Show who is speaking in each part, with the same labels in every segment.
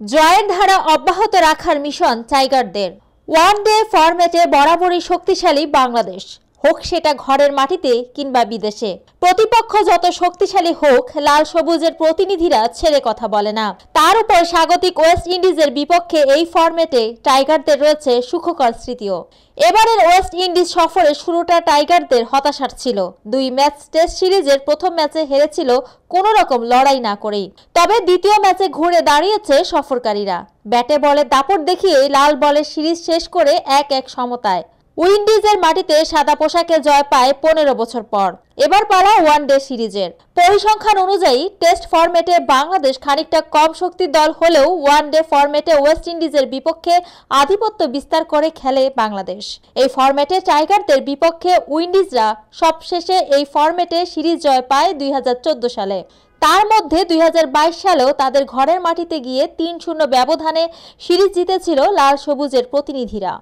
Speaker 1: জয়ের ধারা অব্যাহত রাখার মিশন টাইগারদের। ওয়ানডে ফরম্যাটে বরাবরই শক্তিশালী বাংলাদেশ, হোক সেটা ঘরের মাটিতে কিংবা বিদেশে। প্রতিপক্ষ যত শক্তিশালী হোক, লাল সবুজের প্রতিনিধিরা ছেড়ে কথা বলে না। তার উপর স্বাগতিক ওয়েস্ট ইন্ডিজের বিপক্ষে এই ফরম্যাটে টাইগারদের রয়েছে সুখকর স্মৃতিও। এবারের ওয়েস্ট ইন্ডিজ সফরে শুরুটা টাইগারদের হতাশার ছিল। 2 ম্যাচ টেস্ট সিরিজের প্রথম ম্যাচে হেরেছিল কোনো রকম লড়াই না করেই। তবে দ্বিতীয় ম্যাচে ঘুরে দাঁড়িয়েছে সফরকারীরা। ব্যাটে বলে দাপট দেখিয়ে লাল বলে সিরিজ শেষ করে 1-1 সমতায় উইন্ডিজের মাটিতে সাদা পোশাকে জয় পায় 15 বছর পর। এবার পালা ওয়ানডে সিরিজের। পরিসংখ্যান অনুযায়ী টেস্ট ফরম্যাটে বাংলাদেশ খানিকটা কম শক্তির দল হলেও ওয়ানডে ফরম্যাটে ওয়েস্ট ইন্ডিজের বিপক্ষে আধিপত্য বিস্তার করে খেলে বাংলাদেশ। এই ফরম্যাটে টাইগারদের বিপক্ষে উইন্ডিজরা সবশেষে এই ফরম্যাটে সিরিজ জয় পায় 2014 সালে। তার মধ্যে 2022 সালেও তাদের ঘরের মাটিতে গিয়ে 3-0 ব্যবধানে সিরিজ জিতেছিল লাল সবুজের প্রতিনিধিরা।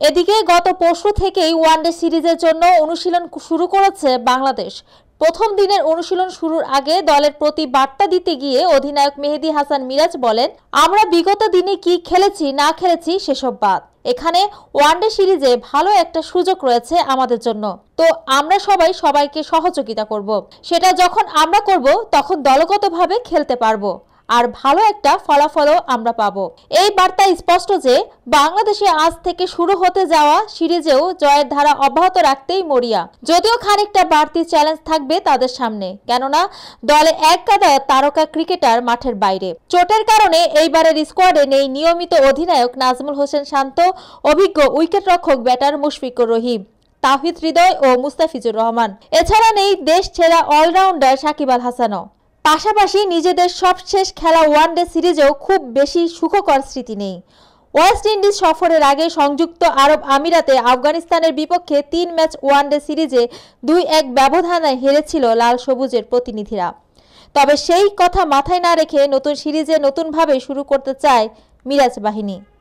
Speaker 1: এদিকে গত পরশু থেকেই ওয়ানডে সিরিজের জন্য অনুশীলন শুরু করেছে বাংলাদেশ। প্রথম দিনের অনুশীলন শুরুর আগে দলের প্রতি বার্তা দিতে গিয়ে অধিনায়ক মেহেদী হাসান মিরাজ বলেন, আমরা বিগত দিনে কি খেলেছি না খেলেছি সেসব বাদ। এখানে ওয়ানডে সিরিজে ভালো একটা সুযোগ রয়েছে আমাদের জন্য, তো আমরা সবাই সবাইকে সহযোগিতা করব। সেটা যখন আমরা করব তখন দলগতভাবে খেলতে পারবো, আর ভালো একটা ফলাফলও আমরা পাবো। এই বার্তা স্পষ্ট যে বাংলাদেশে আজ থেকে শুরু হতে যাওয়া সিরিজেও জয়ের ধারা অব্যাহত রাখতেই মরিয়া। যদিও খানিকটা বাড়তি চ্যালেঞ্জ থাকবে তাদের সামনে, কেননা দলে এক গাদা তারকা ক্রিকেটার মাঠের বাইরে। চোটের কারণে এইবারের স্কোয়াডে নেই নিয়মিত অধিনায়ক নাজমুল হোসেন শান্ত, অভিজ্ঞ উইকেটরক্ষক ব্যাটার মুশফিকুর রহিম, তাওহিদ হৃদয় ও মুস্তাফিজুর রহমান। এছাড়া নেই দেশ ছেড়া অলরাউন্ডার সাকিব আল হাসানও। পাশাপাশি নিজেদের সবশেষ খেলা ওয়ানডে সিরিজেও খুব বেশি সুখকর স্মৃতি নেই। ওয়েস্ট ইন্ডিজ সফরের আগে সংযুক্ত আরব আমিরাতে আফগানিস্তানের বিপক্ষে 3 ম্যাচ ওয়ানডে সিরিজে 2-1 ব্যবধানে হেরেছিল লাল সবুজের প্রতিনিধিরা। তবে সেই কথা মাথায় না রেখে নতুন সিরিজে নতুনভাবে শুরু করতে চায় মিরাজ বাহিনী।